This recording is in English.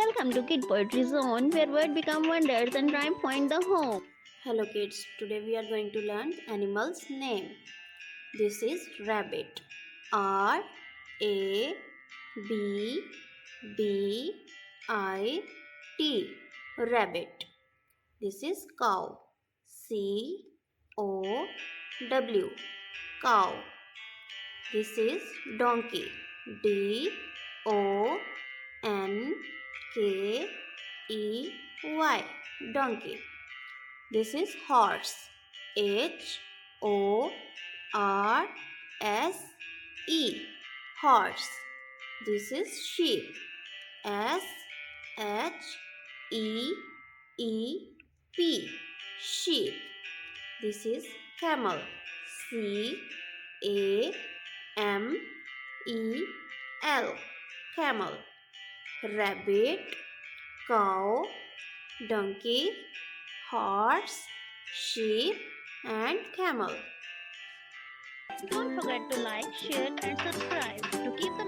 Welcome to Kid Poetry Zone, where words become wonders and rhyme find the home. Hello kids, today we are going to learn animal's name. This is rabbit. R A B B I T, rabbit. This is cow. C O W, cow. This is donkey. D O N K E Y, donkey. This is horse. Horse, horse. This is sheep. Sheep, sheep. This is camel. Camel, camel. Rabbit, cow, donkey, horse, sheep and camel. Don't forget to like, share, and subscribe to keep the